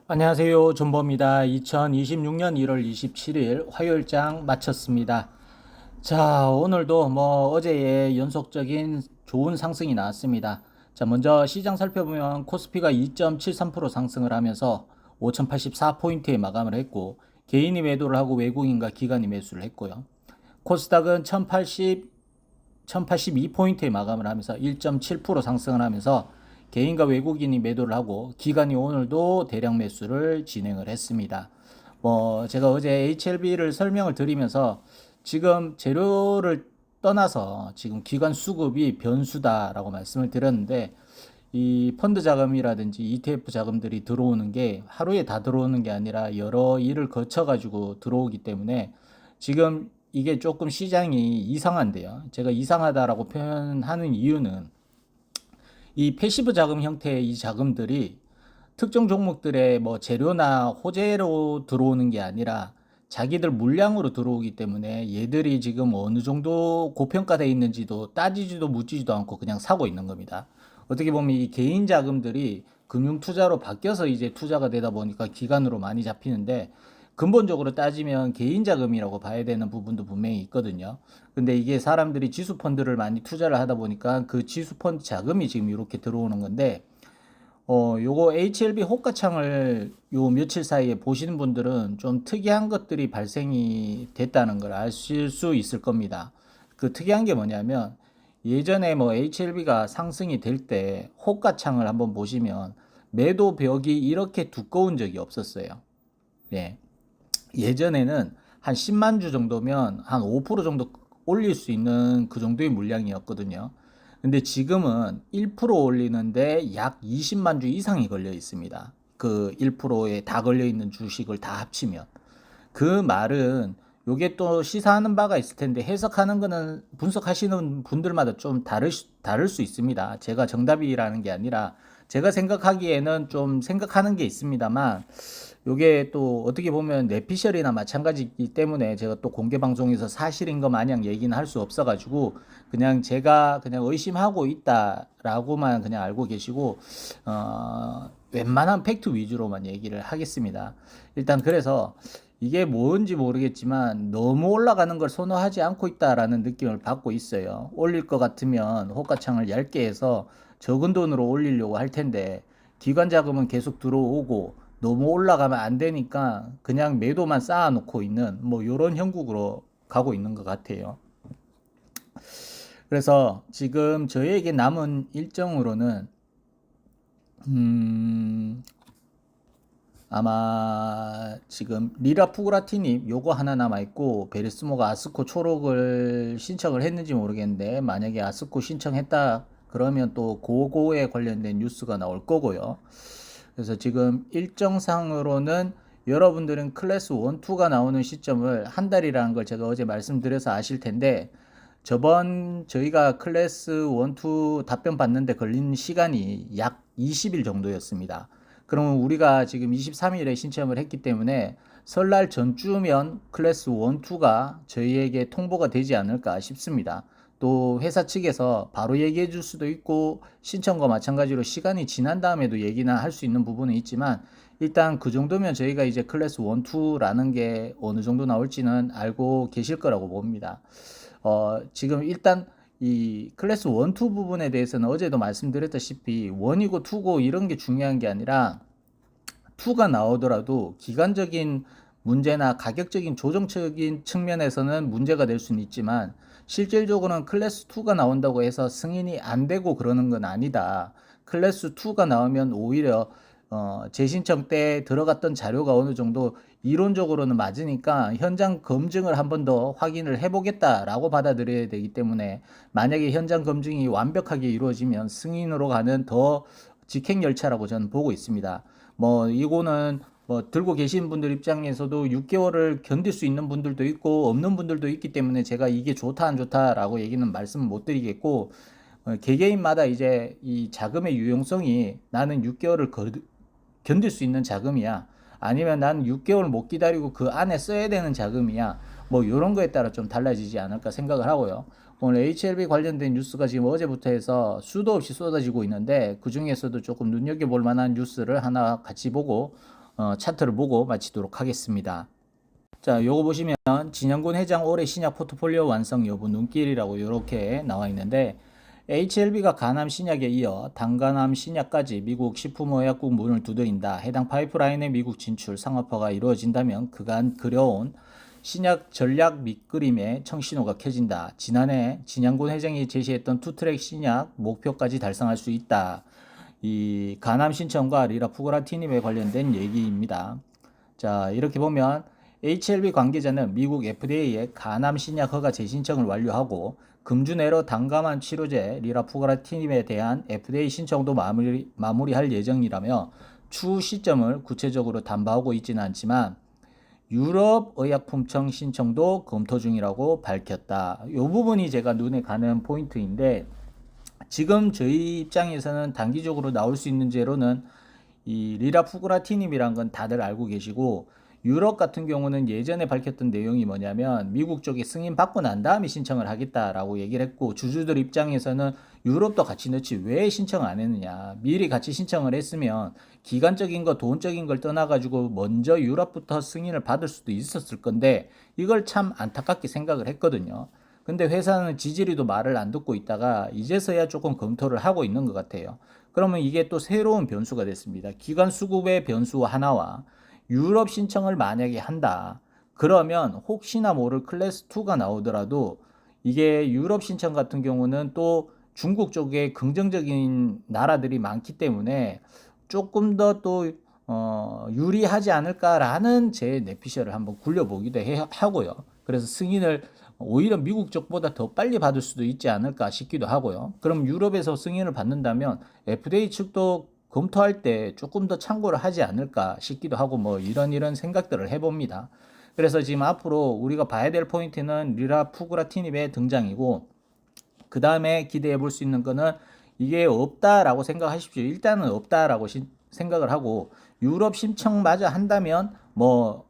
안녕하세요. 존버입니다. 2026년 1월 27일 화요일장 마쳤습니다. 자, 오늘도 어제의 연속적인 좋은 상승이 나왔습니다. 자, 먼저 시장 살펴보면 코스피가 2.73% 상승을 하면서 5084포인트에 마감을 했고, 개인이 매도를 하고 외국인과 기관이 매수를 했고요. 코스닥은 1082포인트에 마감을 하면서 1.7% 상승을 하면서 개인과 외국인이 매도를 하고 기관이 오늘도 대량 매수를 진행을 했습니다. 제가 어제 HLB를 설명을 드리면서 지금 재료를 떠나서 지금 기관 수급이 변수다라고 말씀을 드렸는데, 이 펀드 자금이라든지 ETF 자금들이 들어오는 게 하루에 다 들어오는 게 아니라 여러 일을 거쳐 가지고 들어오기 때문에 지금 이게 조금 시장이 이상한데요. 제가 이상하다라고 표현하는 이유는 이 패시브 자금 형태의 이 자금들이 특정 종목들의 재료나 호재로 들어오는 게 아니라 자기들 물량으로 들어오기 때문에 얘들이 지금 어느 정도 고평가되어 있는지도 따지지도 묻지도 않고 그냥 사고 있는 겁니다. 어떻게 보면 이 개인 자금들이 금융 투자로 바뀌어서 이제 투자가 되다 보니까 기관으로 많이 잡히는데, 근본적으로 따지면 개인 자금이라고 봐야 되는 부분도 분명히 있거든요. 근데 이게 사람들이 지수 펀드를 많이 투자를 하다 보니까 그 지수 펀드 자금이 지금 이렇게 들어오는 건데, 요거 HLB 호가창을 요 며칠 사이에 보시는 분들은 좀 특이한 것들이 발생이 됐다는 걸 아실 수 있을 겁니다. 그 특이한 게 뭐냐면, 예전에 HLB가 상승이 될 때 호가창을 한번 보시면 매도 벽이 이렇게 두꺼운 적이 없었어요. 예. 예전에는 한 10만 주 정도면 한 5% 정도 올릴 수 있는 그 정도의 물량이었거든요. 근데 지금은 1% 올리는데 약 20만 주 이상이 걸려 있습니다. 그 1%에 다 걸려 있는 주식을 다 합치면. 그 말은 요게 또 시사하는 바가 있을 텐데, 해석하는 거는 분석하시는 분들마다 좀 다를 수 있습니다. 제가 정답이라는 게 아니라 제가 생각하기에는 좀 생각하는 게 있습니다만, 요게 또 어떻게 보면 내피셜이나 마찬가지이기 때문에 제가 또 공개 방송에서 사실인 거 마냥 얘기는 할 수 없어가지고 그냥 제가 그냥 의심하고 있다라고만 그냥 알고 계시고, 웬만한 팩트 위주로만 얘기를 하겠습니다. 일단 그래서 이게 뭔지 모르겠지만 너무 올라가는 걸 선호하지 않고 있다라는 느낌을 받고 있어요. 올릴 것 같으면 호가창을 얇게 해서 적은 돈으로 올리려고 할 텐데, 기관 자금은 계속 들어오고 너무 올라가면 안 되니까 그냥 매도만 쌓아놓고 있는 이런 형국으로 가고 있는 것 같아요. 그래서 지금 저에게 남은 일정으로는 아마 지금 리라 푸그라티님 요거 하나 남아있고, 베리스모가 아스코 초록을 신청을 했는지 모르겠는데 만약에 아스코 신청했다 그러면 또 그거에 관련된 뉴스가 나올 거고요. 그래서 지금 일정상으로는 여러분들은 클래스 1, 2가 나오는 시점을 한 달이라는 걸 제가 어제 말씀드려서 아실 텐데, 저번 저희가 클래스 1, 2 답변 받는데 걸린 시간이 약 20일 정도였습니다. 그러면 우리가 지금 23일에 신청을 했기 때문에 설날 전주면 클래스 1, 2가 저희에게 통보가 되지 않을까 싶습니다. 또 회사 측에서 바로 얘기해 줄 수도 있고 신청과 마찬가지로 시간이 지난 다음에도 얘기나 할 수 있는 부분은 있지만, 일단 그 정도면 저희가 이제 클래스 1, 2라는 게 어느 정도 나올지는 알고 계실 거라고 봅니다. 지금 일단 이 클래스 1, 2 부분에 대해서는 어제도 말씀드렸다시피 1이고 2고 이런 게 중요한 게 아니라, 2가 나오더라도 기간적인 문제나 가격적인 조정적인 측면에서는 문제가 될 수는 있지만, 실질적으로는 클래스 2가 나온다고 해서 승인이 안 되고 그러는 건 아니다. 클래스 2가 나오면 오히려 재신청 때 들어갔던 자료가 어느 정도 이론적으로는 맞으니까 현장 검증을 한 번 더 확인을 해보겠다라고 받아들여야 되기 때문에, 만약에 현장 검증이 완벽하게 이루어지면 승인으로 가는 더 직행 열차라고 저는 보고 있습니다. 이거는 들고 계신 분들 입장에서도 6개월을 견딜 수 있는 분들도 있고 없는 분들도 있기 때문에 제가 이게 좋다 안 좋다라고 얘기는 말씀을 못 드리겠고, 개개인마다 이제 이 자금의 유용성이 나는 6개월을 견딜 수 있는 자금이야, 아니면 나는 6개월 못 기다리고 그 안에 써야 되는 자금이야, 이런 거에 따라 좀 달라지지 않을까 생각을 하고요. 오늘 HLB 관련된 뉴스가 지금 어제부터 해서 수도 없이 쏟아지고 있는데, 그 중에서도 조금 눈여겨볼 만한 뉴스를 하나 같이 보고 차트를 보고 마치도록 하겠습니다. 자, 요거 보시면 진영군 회장 올해 신약 포트폴리오 완성 여부 눈길이라고 이렇게 나와 있는데, HLB가 간암 신약에 이어 당간암 신약까지 미국 식품의약국 문을 두드린다. 해당 파이프라인의 미국 진출 상업화가 이루어진다면 그간 그려온 신약 전략 밑그림에 청신호가 켜진다. 지난해 진양군 회장이 제시했던 투트랙 신약 목표까지 달성할 수 있다. 이 간암 신청과 리라푸그라티닙에 관련된 얘기입니다. 자, 이렇게 보면 HLB 관계자는 미국 FDA에 간암 신약 허가 재신청을 완료하고 금주 내로 당감한 치료제 리라푸그라티닙에 대한 FDA 신청도 마무리할 예정이라며 추후 시점을 구체적으로 담보하고 있지는 않지만 유럽 의약품청 신청도 검토 중이라고 밝혔다. 이 부분이 제가 눈에 가는 포인트인데, 지금 저희 입장에서는 단기적으로 나올 수 있는 제로는 이 리라푸그라티닙이란 건 다들 알고 계시고, 유럽 같은 경우는 예전에 밝혔던 내용이 뭐냐면 미국 쪽에 승인 받고 난 다음에 신청을 하겠다라고 얘기를 했고, 주주들 입장에서는 유럽도 같이 넣지 왜 신청 안 했느냐, 미리 같이 신청을 했으면 기간적인 거 돈적인 걸 떠나가지고 먼저 유럽부터 승인을 받을 수도 있었을 건데 이걸 참 안타깝게 생각을 했거든요. 근데 회사는 지지리도 말을 안 듣고 있다가 이제서야 조금 검토를 하고 있는 것 같아요. 그러면 이게 또 새로운 변수가 됐습니다. 기관 수급의 변수 하나와 유럽 신청을 만약에 한다. 그러면 혹시나 모를 클래스 2가 나오더라도 이게 유럽 신청 같은 경우는 또 중국 쪽에 긍정적인 나라들이 많기 때문에 조금 더 또 유리하지 않을까라는 제 뇌피셜을 한번 굴려보기도 하고요. 그래서 승인을 오히려 미국 쪽보다 더 빨리 받을 수도 있지 않을까 싶기도 하고요. 그럼 유럽에서 승인을 받는다면 FDA 측도 검토할 때 조금 더 참고를 하지 않을까 싶기도 하고 뭐 이런 생각들을 해봅니다. 그래서 지금 앞으로 우리가 봐야 될 포인트는 리라푸그라티닙의 등장이고, 그 다음에 기대해 볼 수 있는 거는 이게 없다라고 생각하십시오. 일단은 없다라고 생각을 하고, 유럽 신청마저 한다면 뭐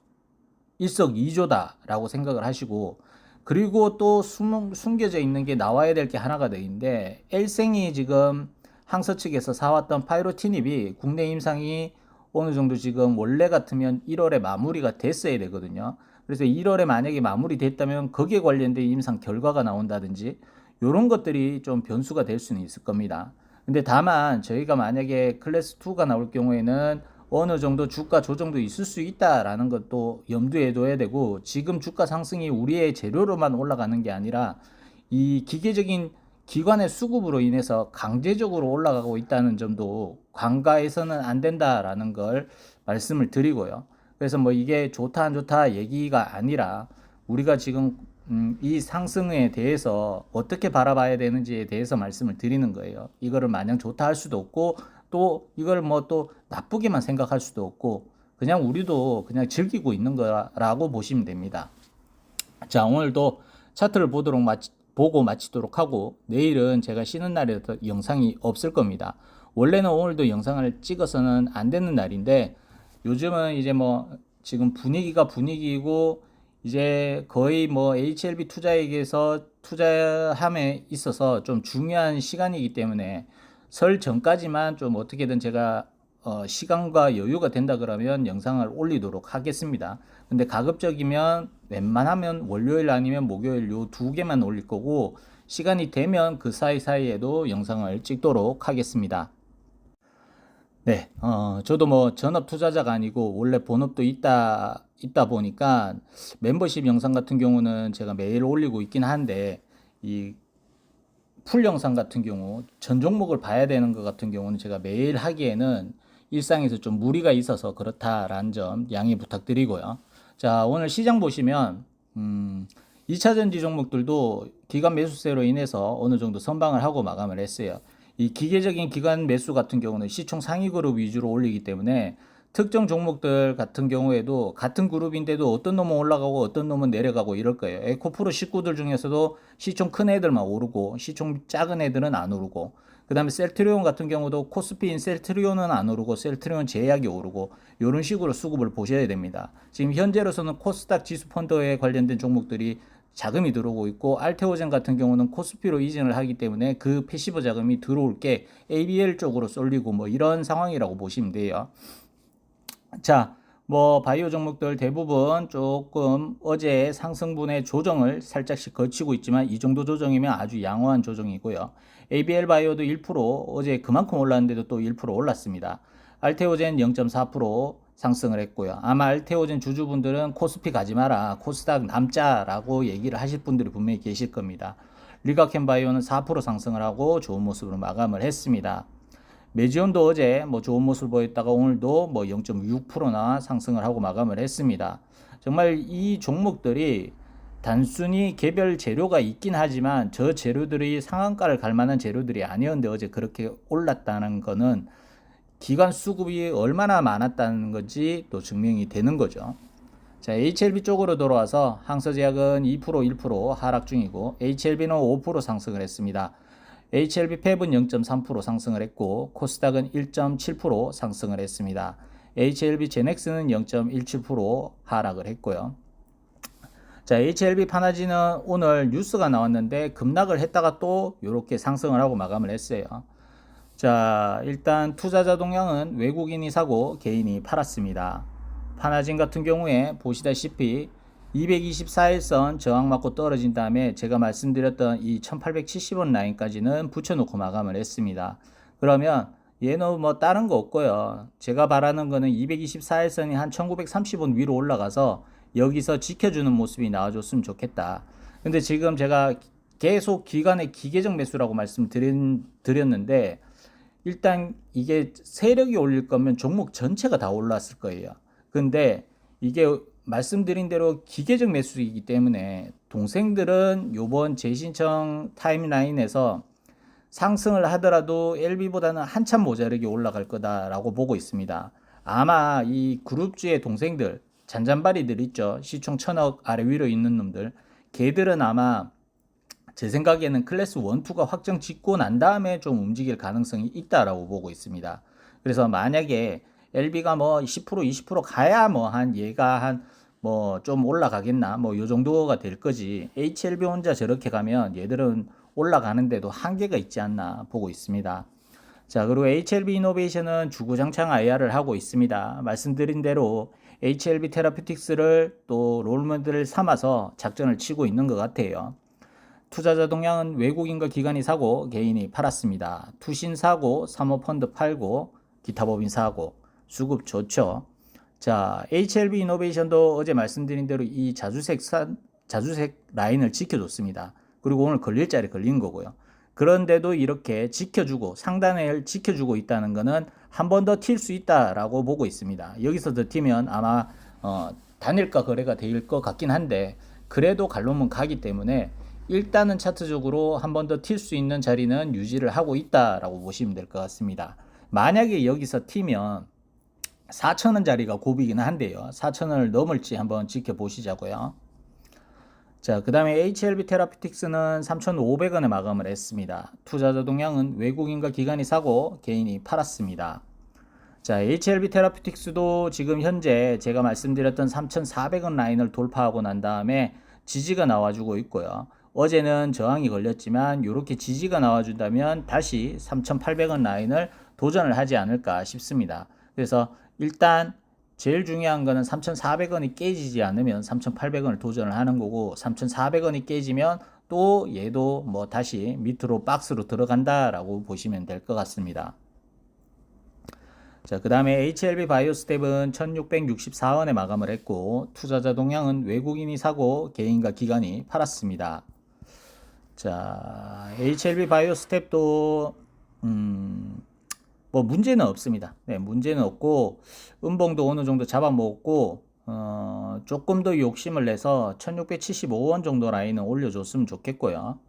일석이조다라고 생각을 하시고, 그리고 또 숨겨져 있는 게 나와야 될 게 하나가 더 있는데, 엘생이 지금 항서 측에서 사왔던 파이로티닙이 국내 임상이 어느 정도 지금 원래 같으면 1월에 마무리가 됐어야 되거든요. 그래서 1월에 만약에 마무리됐다면 거기에 관련된 임상 결과가 나온다든지 이런 것들이 좀 변수가 될 수는 있을 겁니다. 근데 다만 저희가 만약에 클래스 2가 나올 경우에는 어느 정도 주가 조정도 있을 수 있다라는 것도 염두에 둬야 되고, 지금 주가 상승이 우리의 재료로만 올라가는 게 아니라 이 기계적인 기관의 수급으로 인해서 강제적으로 올라가고 있다는 점도 간과해서는 안 된다라는 걸 말씀을 드리고요. 그래서 뭐 이게 좋다 안 좋다 얘기가 아니라 우리가 지금 이 상승에 대해서 어떻게 바라봐야 되는지에 대해서 말씀을 드리는 거예요. 이거를 마냥 좋다 할 수도 없고 또 이걸 뭐 또 나쁘게만 생각할 수도 없고, 그냥 우리도 그냥 즐기고 있는 거라고 보시면 됩니다. 자, 오늘도 차트를 보고 마치도록 하고, 내일은 제가 쉬는 날이라서 영상이 없을 겁니다. 원래는 오늘도 영상을 찍어서는 안 되는 날인데 요즘은 이제 뭐 지금 분위기가 분위기이고 이제 거의 뭐 HLB 투자액에서 투자함에 있어서 좀 중요한 시간이기 때문에 설 전까지만 좀 어떻게든 제가 시간과 여유가 된다 그러면 영상을 올리도록 하겠습니다. 근데 가급적이면 웬만하면 월요일 아니면 목요일 요 두 개만 올릴 거고, 시간이 되면 그 사이사이에도 영상을 찍도록 하겠습니다. 네, 저도 뭐 전업 투자자가 아니고 원래 본업도 있다 보니까 멤버십 영상 같은 경우는 제가 매일 올리고 있긴 한데, 이 풀 영상 같은 경우 전 종목을 봐야 되는 것 같은 경우는 제가 매일 하기에는 일상에서 좀 무리가 있어서 그렇다라는 점 양해 부탁드리고요. 자, 오늘 시장 보시면 2차전지 종목들도 기관 매수세로 인해서 어느 정도 선방을 하고 마감을 했어요. 이 기계적인 기관 매수 같은 경우는 시총 상위 그룹 위주로 올리기 때문에 특정 종목들 같은 경우에도 같은 그룹인데도 어떤 놈은 올라가고 어떤 놈은 내려가고 이럴 거예요. 에코프로 식구들 중에서도 시총 큰 애들만 오르고 시총 작은 애들은 안 오르고, 그 다음에 셀트리온 같은 경우도 코스피인 셀트리온은 안 오르고 셀트리온 제약이 오르고, 이런 식으로 수급을 보셔야 됩니다. 지금 현재로서는 코스닥 지수 펀드에 관련된 종목들이 자금이 들어오고 있고, 알테오젠 같은 경우는 코스피로 이전을 하기 때문에 그 패시브 자금이 들어올 게 ABL 쪽으로 쏠리고 뭐 이런 상황이라고 보시면 돼요. 자, 뭐 바이오 종목들 대부분 조금 어제 상승분의 조정을 살짝씩 거치고 있지만 이 정도 조정이면 아주 양호한 조정이고요. ABL 바이오도 1% 어제 그만큼 올랐는데도 또 1% 올랐습니다. 알테오젠 0.4% 상승을 했고요. 아마 알테오젠 주주분들은 코스피 가지 마라, 코스닥 남자라고 얘기를 하실 분들이 분명히 계실 겁니다. 리가켄 바이오는 4% 상승을 하고 좋은 모습으로 마감을 했습니다. 메지온도 어제 뭐 좋은 모습을 보였다가 오늘도 뭐 0.6%나 상승을 하고 마감을 했습니다. 정말 이 종목들이 단순히 개별 재료가 있긴 하지만 저 재료들이 상한가를 갈 만한 재료들이 아니었는데 어제 그렇게 올랐다는 거는 기관 수급이 얼마나 많았다는 건지 또 증명이 되는 거죠. 자, HLB 쪽으로 돌아와서 항서제약은 2%, 1% 하락 중이고 HLB는 5% 상승을 했습니다. HLB 팹은 0.3% 상승을 했고 코스닥은 1.7% 상승을 했습니다. HLB 제넥스는 0.17% 하락을 했고요. 자, HLB 파나지는 오늘 뉴스가 나왔는데 급락을 했다가 또 이렇게 상승을 하고 마감을 했어요. 자, 일단 투자자 동향은 외국인이 사고 개인이 팔았습니다. 파나진 같은 경우에 보시다시피 224일선 저항 맞고 떨어진 다음에 제가 말씀드렸던 이 1870원 라인까지는 붙여놓고 마감을 했습니다. 그러면 얘는 뭐 다른 거 없고요. 제가 바라는 거는 224일선이 한 1930원 위로 올라가서 여기서 지켜주는 모습이 나와줬으면 좋겠다. 근데 지금 제가 계속 기간의 기계적 매수라고 말씀드렸는데 일단 이게 세력이 올릴 거면 종목 전체가 다 올랐을 거예요. 근데 이게 말씀드린 대로 기계적 매수이기 때문에 동생들은 요번 재신청 타임라인에서 상승을 하더라도 LB보다는 한참 모자르게 올라갈 거다라고 보고 있습니다. 아마 이 그룹주의 동생들, 잔잔바리들 있죠. 시총 1000억 아래 위로 있는 놈들. 걔들은 아마 제 생각에는 클래스 1, 2가 확정 짓고 난 다음에 좀 움직일 가능성이 있다라고 보고 있습니다. 그래서 만약에 LB가 뭐 10%, 20% 가야 뭐 한 얘가 한 뭐 좀 올라가겠나 뭐 요 정도가 될 거지. HLB 혼자 저렇게 가면 얘들은 올라가는데도 한계가 있지 않나 보고 있습니다. 자, 그리고 HLB 이노베이션은 주구장창 IR을 하고 있습니다. 말씀드린 대로 HLB 테라피틱스를 또 롤모델을 삼아서 작전을 치고 있는 것 같아요. 투자자 동향은 외국인과 기관이 사고 개인이 팔았습니다. 투신 사고, 사모펀드 팔고, 기타 법인 사고, 수급 좋죠. 자, HLB 이노베이션도 어제 말씀드린 대로 이 자주색 라인을 지켜줬습니다. 그리고 오늘 걸릴 자리 걸린 거고요. 그런데도 이렇게 지켜주고 상단을 지켜주고 있다는 것은 한 번 더 튈 수 있다라고 보고 있습니다. 여기서 더 튀면 아마 단일가 거래가 될 것 같긴 한데 그래도 갈로면 가기 때문에 일단은 차트적으로 한 번 더 튈 수 있는 자리는 유지를 하고 있다라고 보시면 될 것 같습니다. 만약에 여기서 튀면 4,000원 자리가 고비긴 한데요. 4,000원을 넘을지 한번 지켜보시자고요. 자, 그 다음에 HLB 테라피틱스는 3,500원에 마감을 했습니다. 투자자 동향은 외국인과 기관이 사고 개인이 팔았습니다. 자, HLB 테라피틱스도 지금 현재 제가 말씀드렸던 3,400원 라인을 돌파하고 난 다음에 지지가 나와주고 있고요. 어제는 저항이 걸렸지만 이렇게 지지가 나와준다면 다시 3,800원 라인을 도전을 하지 않을까 싶습니다. 그래서 일단 제일 중요한 거는 3,400원이 깨지지 않으면 3,800원을 도전을 하는 거고 3,400원이 깨지면 또 얘도 뭐 다시 밑으로 박스로 들어간다라고 보시면 될 것 같습니다. 자, 그 다음에 HLB 바이오스텝은 1664원에 마감을 했고 투자자 동향은 외국인이 사고 개인과 기관이 팔았습니다. 자, HLB 바이오스텝도 뭐 문제는 없습니다. 네, 문제는 없고 음봉도 어느 정도 잡아먹었고 조금 더 욕심을 내서 1675원 정도 라인을 올려줬으면 좋겠고요.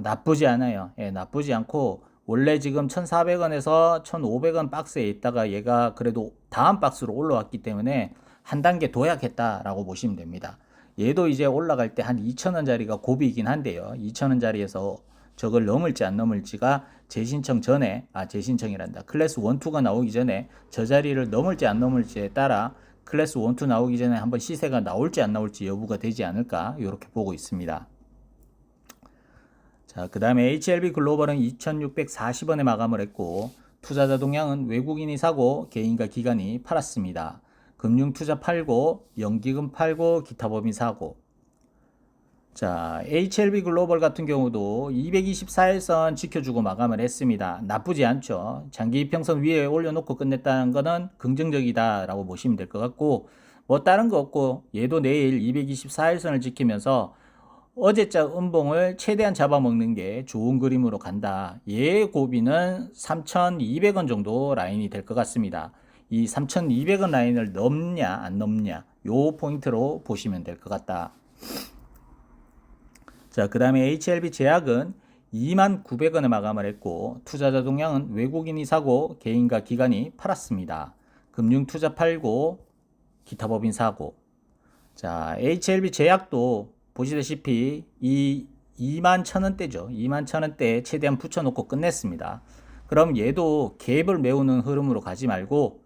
나쁘지 않아요. 예, 나쁘지 않고 원래 지금 1400원에서 1500원 박스에 있다가 얘가 그래도 다음 박스로 올라왔기 때문에 한 단계 도약했다라고 보시면 됩니다. 얘도 이제 올라갈 때 한 2,000원짜리가 고비이긴 한데요. 2,000원짜리에서 저걸 넘을지 안 넘을지가 재신청 전에, 재신청이란다. 클래스 1, 2가 나오기 전에 저 자리를 넘을지 안 넘을지에 따라 클래스 1, 2 나오기 전에 한번 시세가 나올지 안 나올지 여부가 되지 않을까 이렇게 보고 있습니다. 자, 그 다음에 HLB 글로벌은 2,640원에 마감을 했고 투자자 동향은 외국인이 사고 개인과 기관이 팔았습니다. 금융투자 팔고 연기금 팔고 기타 법인 사고. 자, HLB 글로벌 같은 경우도 224일선 지켜주고 마감을 했습니다. 나쁘지 않죠. 장기 이평선 위에 올려놓고 끝냈다는 것은 긍정적이다라고 보시면 될 것 같고, 뭐 다른 거 없고 얘도 내일 224일선을 지키면서 어제자 음봉을 최대한 잡아먹는 게 좋은 그림으로 간다. 얘 고비는 3,200원 정도 라인이 될 것 같습니다. 이 3,200원 라인을 넘냐 안 넘냐 요 포인트로 보시면 될 것 같다. 자, 그 다음에 HLB 제약은 29,900원에 마감을 했고 투자자 동향은 외국인이 사고 개인과 기관이 팔았습니다. 금융투자 팔고 기타 법인 사고. 자, HLB 제약도 보시다시피 이 21,000원대죠. 21,000원대에 최대한 붙여놓고 끝냈습니다. 그럼 얘도 갭을 메우는 흐름으로 가지 말고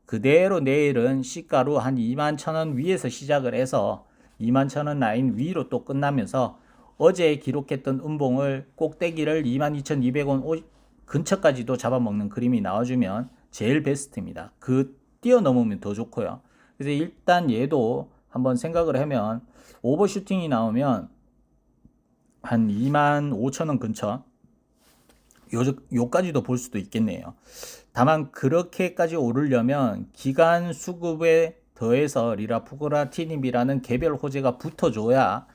그대로 내일은 시가로 한 21,000원 위에서 시작을 해서 21,000원 라인 위로 또 끝나면서 어제 기록했던 음봉을 꼭대기를 22,200원 근처까지도 잡아먹는 그림이 나와주면 제일 베스트입니다. 그 뛰어넘으면 더 좋고요. 그래서 일단 얘도 한번 생각을 하면 오버슈팅이 나오면 한 25,000원 근처 요까지도 볼 수도 있겠네요. 다만 그렇게까지 오르려면 기간 수급에 더해서 리라푸그라티닙이라는 개별 호재가 붙어줘야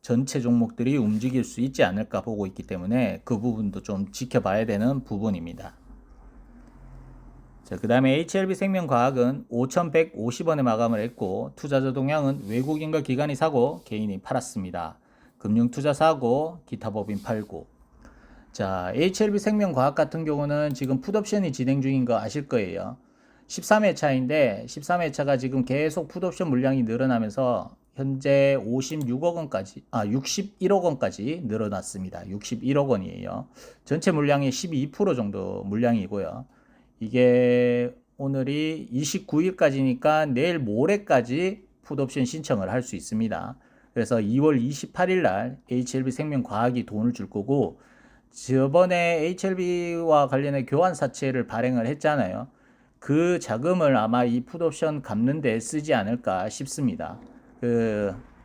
전체 종목들이 움직일 수 있지 않을까 보고 있기 때문에 그 부분도 좀 지켜봐야 되는 부분입니다. 자, 그 다음에 HLB 생명과학은 5,150원에 마감을 했고 투자자 동향은 외국인과 기관이 사고 개인이 팔았습니다. 금융투자 사고 기타 법인 팔고. 자, HLB 생명과학 같은 경우는 지금 풋옵션이 진행 중인 거 아실 거예요. 13회차인데 13회차가 지금 계속 풋옵션 물량이 늘어나면서 현재 56억 원까지 61억 원까지 늘어났습니다. 61억 원이에요. 전체 물량의 12% 정도 물량이고요. 이게 오늘이 29일까지니까 내일 모레까지 풋옵션 신청을 할 수 있습니다. 그래서 2월 28일 날 HLB 생명과학이 돈을 줄 거고 저번에 HLB와 관련해 교환사채를 발행을 했잖아요. 그 자금을 아마 이 풋옵션 갚는 데 쓰지 않을까 싶습니다.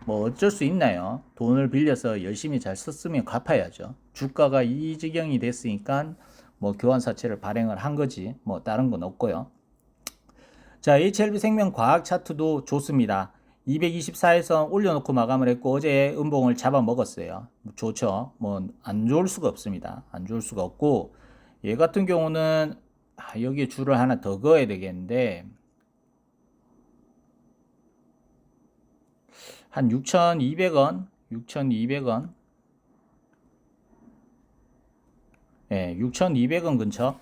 뭐 어쩔 수 있나요? 돈을 빌려서 열심히 잘 썼으면 갚아야죠. 주가가 이 지경이 됐으니까 뭐 교환사채를 발행을 한 거지 뭐 다른 건 없고요. 자, HLB 생명 과학 차트도 좋습니다. 224에서 올려놓고 마감을 했고 어제 음봉을 잡아 먹었어요. 좋죠. 뭐 안 좋을 수가 없습니다. 안 좋을 수가 없고 얘 같은 경우는 여기에 줄을 하나 더 그어야 되겠는데 한 6,200원, 6,200원, 예, 6,200원 근처.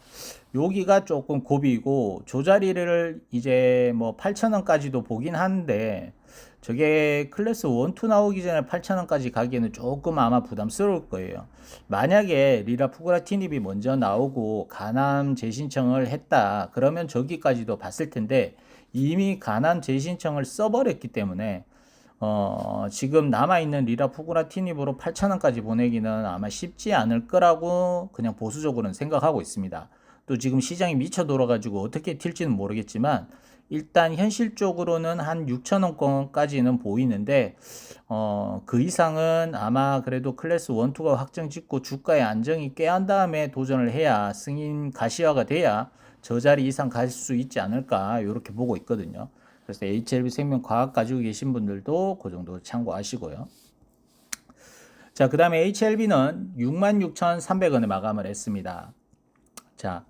여기가 조금 고비고, 조자리를 이제 뭐 8,000원까지도 보긴 하는데, 저게 클래스 1, 2 나오기 전에 8,000원까지 가기에는 조금 아마 부담스러울 거예요. 만약에 리라푸그라티닙이 먼저 나오고, 가남 재신청을 했다. 그러면 저기까지도 봤을 텐데, 이미 가남 재신청을 써버렸기 때문에, 지금 남아있는 리라푸그라티닙으로 8,000원까지 보내기는 아마 쉽지 않을 거라고 그냥 보수적으로는 생각하고 있습니다. 또 지금 시장이 미쳐 돌아가지고 어떻게 튈지는 모르겠지만 일단 현실적으로는 한 6,000원권까지는 보이는데 그 이상은 아마 그래도 클래스 1, 2가 확정 짓고 주가의 안정이 꾀한 다음에 도전을 해야 승인 가시화가 돼야 저 자리 이상 갈 수 있지 않을까 이렇게 보고 있거든요. 그래서 HLB 생명 과학 가지고 계신 분들도 그 정도 참고하시고요. 자, 그 다음에 HLB는 66,300원에 마감을 했습니다. 자,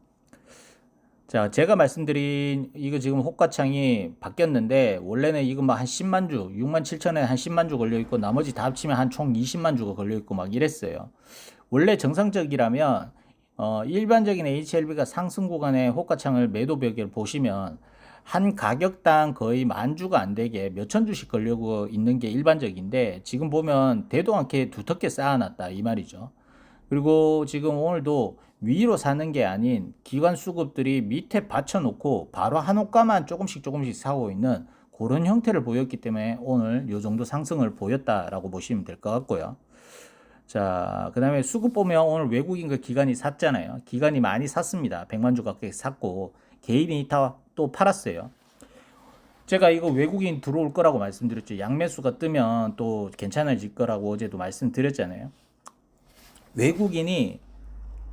제가 말씀드린 이거 지금 호가창이 바뀌었는데 원래는 이거 막 한 10만 주, 67,000원에 한 10만 주 걸려 있고 나머지 다 합치면 한 총 20만 주가 걸려 있고 막 이랬어요. 원래 정상적이라면 일반적인 HLB가 상승 구간의 호가창을 매도 벽을 보시면 한 가격당 거의 10,000주가 안 되게 몇천 주씩 걸려고 있는 게 일반적인데 지금 보면 대도 않게 두텁게 쌓아놨다 이 말이죠. 그리고 지금 오늘도 위로 사는 게 아닌 기관 수급들이 밑에 받쳐놓고 바로 한 호가만 조금씩 사고 있는 그런 형태를 보였기 때문에 오늘 요 정도 상승을 보였다라고 보시면 될 것 같고요. 자, 그 다음에 수급 보면 오늘 외국인과 기관이 샀잖아요. 기관이 많이 샀습니다. 100만 주 가까이 샀고 개인이 다 또 팔았어요. 제가 이거 외국인 들어올 거라고 말씀드렸죠. 양매수가 뜨면 또 괜찮아질 거라고 어제도 말씀드렸잖아요. 외국인이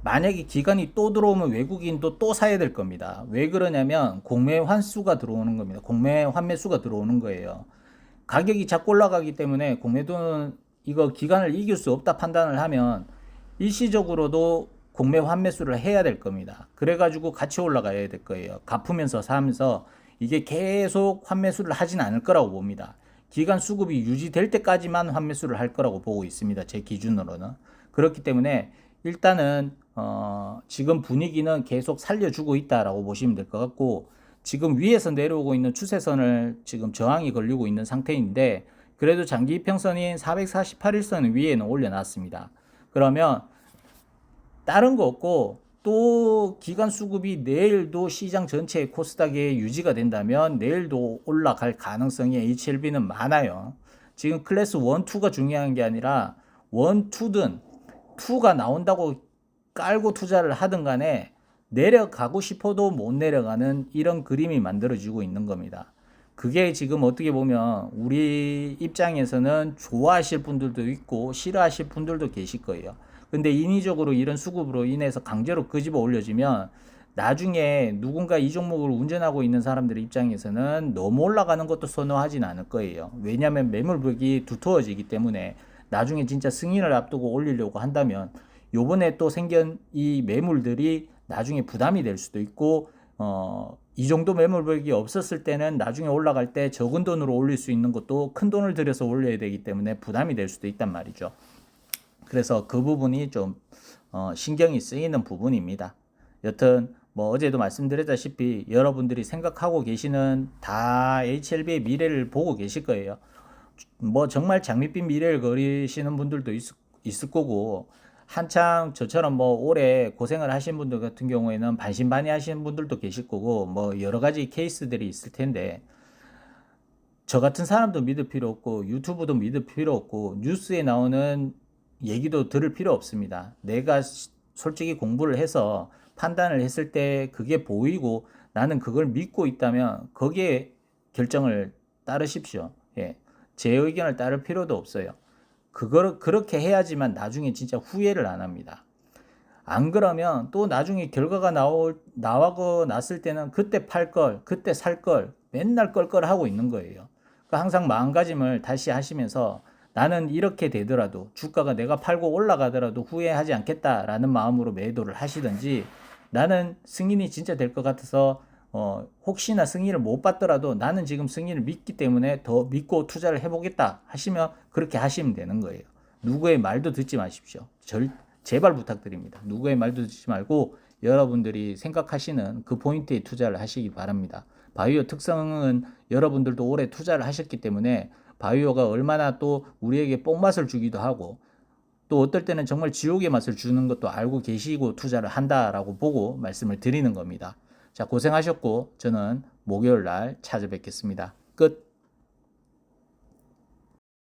만약에 기관이 또 들어오면 외국인도 또 사야 될 겁니다. 왜 그러냐면 공매 환수가 들어오는 겁니다. 공매 환매수가 들어오는 거예요. 가격이 자꾸 올라가기 때문에 공매도는 이거 기간을 이길 수 없다 판단을 하면 일시적으로도 공매 환매수를 해야 될 겁니다. 그래가지고 같이 올라가야 될 거예요. 갚으면서 사면서 이게 계속 환매수를 하진 않을 거라고 봅니다. 기간 수급이 유지될 때까지만 환매수를 할 거라고 보고 있습니다. 제 기준으로는. 그렇기 때문에 일단은 지금 분위기는 계속 살려주고 있다라고 보시면 될 것 같고, 지금 위에서 내려오고 있는 추세선을 지금 저항이 걸리고 있는 상태인데 그래도 장기 이평선인 448일선 위에는 올려놨습니다. 그러면 다른 거 없고 또 기간 수급이 내일도 시장 전체의 코스닥에 유지가 된다면 내일도 올라갈 가능성이 HLB는 많아요. 지금 클래스 1, 2가 중요한 게 아니라 1, 2든 2가 나온다고 깔고 투자를 하든 간에 내려가고 싶어도 못 내려가는 이런 그림이 만들어지고 있는 겁니다. 그게 지금 어떻게 보면 우리 입장에서는 좋아하실 분들도 있고 싫어하실 분들도 계실 거예요. 근데 인위적으로 이런 수급으로 인해서 강제로 끄집어 올려지면 나중에 누군가 이 종목을 운전하고 있는 사람들 입장에서는 너무 올라가는 것도 선호하진 않을 거예요. 왜냐하면 매물벽이 두터워지기 때문에 나중에 진짜 승인을 앞두고 올리려고 한다면 요번에 또 생긴 이 매물들이 나중에 부담이 될 수도 있고 이 정도 매물벽이 없었을 때는 나중에 올라갈 때 적은 돈으로 올릴 수 있는 것도 큰 돈을 들여서 올려야 되기 때문에 부담이 될 수도 있단 말이죠. 그래서 그 부분이 좀 신경이 쓰이는 부분입니다. 여튼 뭐 어제도 말씀드렸다시피 여러분들이 생각하고 계시는 다 HLB의 미래를 보고 계실 거예요. 뭐 정말 장밋빛 미래를 그리시는 분들도 있을 거고, 한창 저처럼 뭐 오래 고생을 하신 분들 같은 경우에는 반신반의 하시는 분들도 계실 거고, 뭐 여러 가지 케이스들이 있을 텐데 저 같은 사람도 믿을 필요 없고 유튜브도 믿을 필요 없고 뉴스에 나오는 얘기도 들을 필요 없습니다. 내가 솔직히 공부를 해서 판단을 했을 때 그게 보이고 나는 그걸 믿고 있다면 거기에 결정을 따르십시오. 예. 제 의견을 따를 필요도 없어요. 그걸 그렇게 해야지만 나중에 진짜 후회를 안 합니다. 안 그러면 또 나중에 결과가 나오고 났을 때는 그때 팔 걸, 그때 살 걸 맨날 껄껄 하고 있는 거예요. 그러니까 항상 마음가짐을 다시 하시면서 나는 이렇게 되더라도 주가가 내가 팔고 올라가더라도 후회하지 않겠다라는 마음으로 매도를 하시든지, 나는 승인이 진짜 될 것 같아서 혹시나 승인을 못 받더라도 나는 지금 승인을 믿기 때문에 더 믿고 투자를 해보겠다 하시면 그렇게 하시면 되는 거예요. 누구의 말도 듣지 마십시오. 제발 부탁드립니다. 누구의 말도 듣지 말고 여러분들이 생각하시는 그 포인트에 투자를 하시기 바랍니다. 바이오 특성은 여러분들도 오래 투자를 하셨기 때문에 바이오가 얼마나 또 우리에게 뽕맛을 주기도 하고 또 어떨 때는 정말 지옥의 맛을 주는 것도 알고 계시고 투자를 한다라고 보고 말씀을 드리는 겁니다. 자, 고생하셨고 저는 목요일 날 찾아뵙겠습니다. 끝.